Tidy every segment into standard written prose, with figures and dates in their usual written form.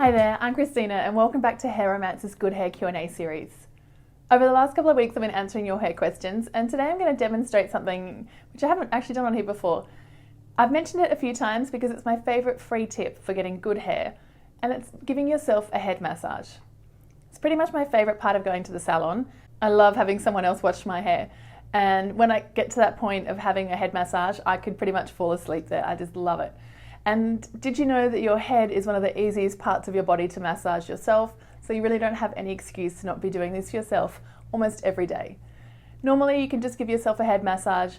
Hi there, I'm Christina and welcome back to Hair Romance's Good Hair Q&A series. Over the last couple of weeks I've been answering your hair questions, and today I'm going to demonstrate something which I haven't actually done on here before. I've mentioned it a few times because it's my favourite free tip for getting good hair, and it's giving yourself a head massage. It's pretty much my favourite part of going to the salon. I love having someone else watch my hair, and when I get to that point of having a head massage I could pretty much fall asleep there. I just love it. And did you know that your head is one of the easiest parts of your body to massage yourself? So you really don't have any excuse to not be doing this yourself almost every day. Normally you can just give yourself a head massage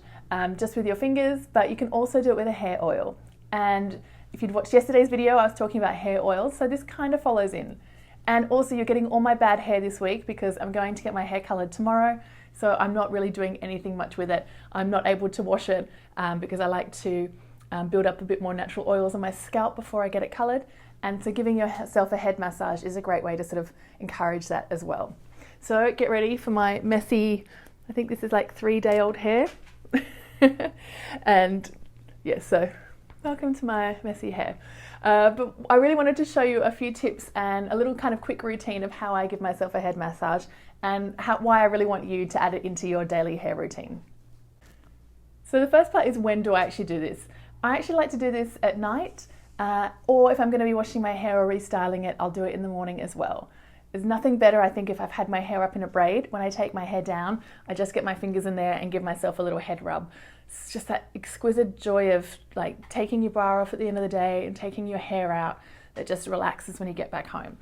just with your fingers, but you can also do it with a hair oil. And if you'd watched yesterday's video, I was talking about hair oils, so this kind of follows in. And also you're getting all my bad hair this week because I'm going to get my hair coloured tomorrow, so I'm not really doing anything much with it. I'm not able to wash it because I like to build up a bit more natural oils on my scalp before I get it coloured, and so giving yourself a head massage is a great way to sort of encourage that as well. So get ready for my messy, I think this is like 3-day-old hair. And yeah, so welcome to my messy hair. But I really wanted to show you a few tips and a little kind of quick routine of how I give myself a head massage and why I really want you to add it into your daily hair routine. So the first part is, when do I actually do this? I actually like to do this at night, or if I'm going to be washing my hair or restyling it, I'll do it in the morning as well. There's nothing better, I think, if I've had my hair up in a braid. When I take my hair down, I just get my fingers in there and give myself a little head rub. It's just that exquisite joy of like taking your bra off at the end of the day and taking your hair out that just relaxes when you get back home.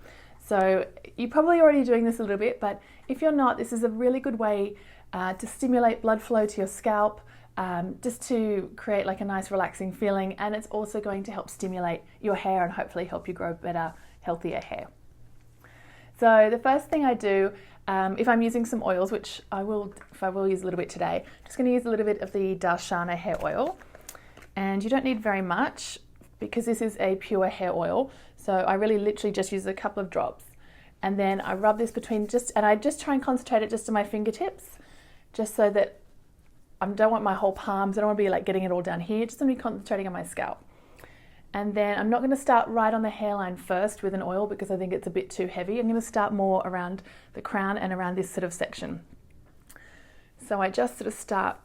So you're probably already doing this a little bit, but if you're not, this is a really good way to stimulate blood flow to your scalp, just to create like a nice relaxing feeling, and it's also going to help stimulate your hair and hopefully help you grow better, healthier hair. So the first thing I do, if I'm using some oils, which I will use a little bit today, I'm just going to use a little bit of the Darshana hair oil, and you don't need very much because this is a pure hair oil, so I really literally just use a couple of drops, and then I rub this and I just try and concentrate it just to my fingertips, just so that I don't want my whole palms, I don't want to be like getting it all down here, just want to be concentrating on my scalp. And then I'm not going to start right on the hairline first with an oil because I think it's a bit too heavy. I'm going to start more around the crown and around this sort of section. So I just sort of start,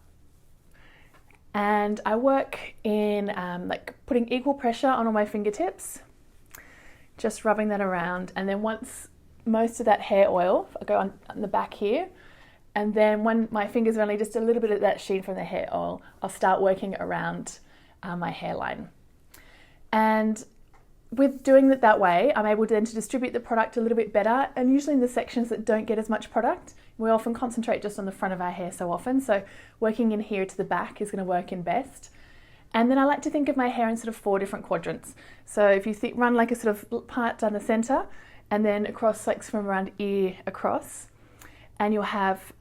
and I work in like putting equal pressure on all my fingertips, just rubbing that around, and then once most of that hair oil, I go on the back here, and then when my fingers are only just a little bit of that sheen from the hair oil, I'll start working around my hairline. And with doing it that way, I'm able then to distribute the product a little bit better, and usually in the sections that don't get as much product. We often concentrate just on the front of our hair so often, so working in here to the back is going to work in best. And then I like to think of my hair in sort of 4 different quadrants. So if you run like a sort of part down the center, and then across like from around ear across, and you'll have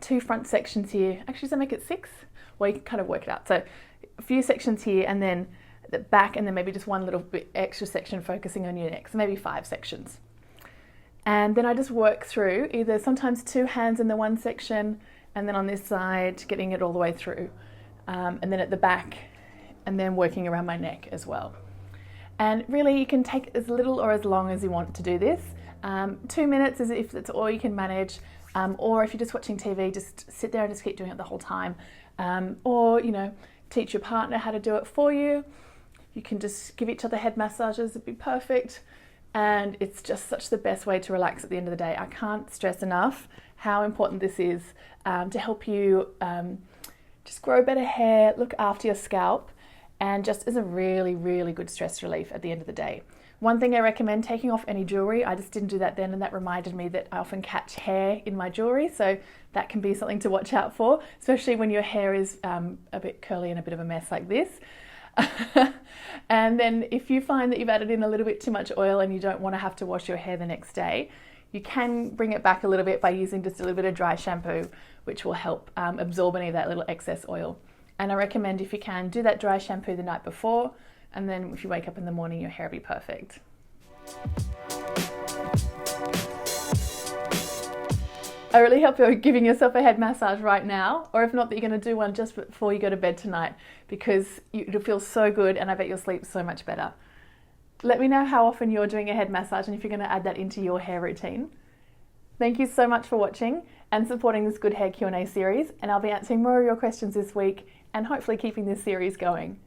2 front sections here. Actually, does that make it 6? Well, you can kind of work it out. So a few sections here, and then the back, and then maybe just one little bit extra section focusing on your neck. So maybe 5 sections. And then I just work through either sometimes 2 hands in the one section, and then on this side, getting it all the way through. And then at the back, and then working around my neck as well. And really you can take as little or as long as you want to do this. 2 minutes is if that's all you can manage, or if you're just watching TV, just sit there and just keep doing it the whole time, or teach your partner how to do it for you. You can just give each other head massages, it'd be perfect, and it's just such the best way to relax at the end of the day. I can't stress enough how important this is to help you just grow better hair, look after your scalp, and just is a really, really good stress relief at the end of the day. One thing I recommend, taking off any jewellery. I just didn't do that then, and that reminded me that I often catch hair in my jewellery, so that can be something to watch out for, especially when your hair is a bit curly and a bit of a mess like this. And then if you find that you've added in a little bit too much oil and you don't want to have to wash your hair the next day, you can bring it back a little bit by using just a little bit of dry shampoo, which will help absorb any of that little excess oil. And I recommend, if you can, do that dry shampoo the night before, and then if you wake up in the morning, your hair will be perfect. I really hope you're giving yourself a head massage right now, or if not, that you're going to do one just before you go to bed tonight, because it'll feel so good and I bet you'll sleep so much better. Let me know how often you're doing a head massage and if you're going to add that into your hair routine. Thank you so much for watching and supporting this Good Hair Q&A series, and I'll be answering more of your questions this week and hopefully keeping this series going.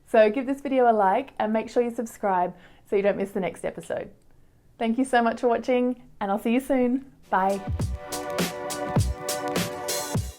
So give this video a like and make sure you subscribe so you don't miss the next episode. Thank you so much for watching, and I'll see you soon. Bye.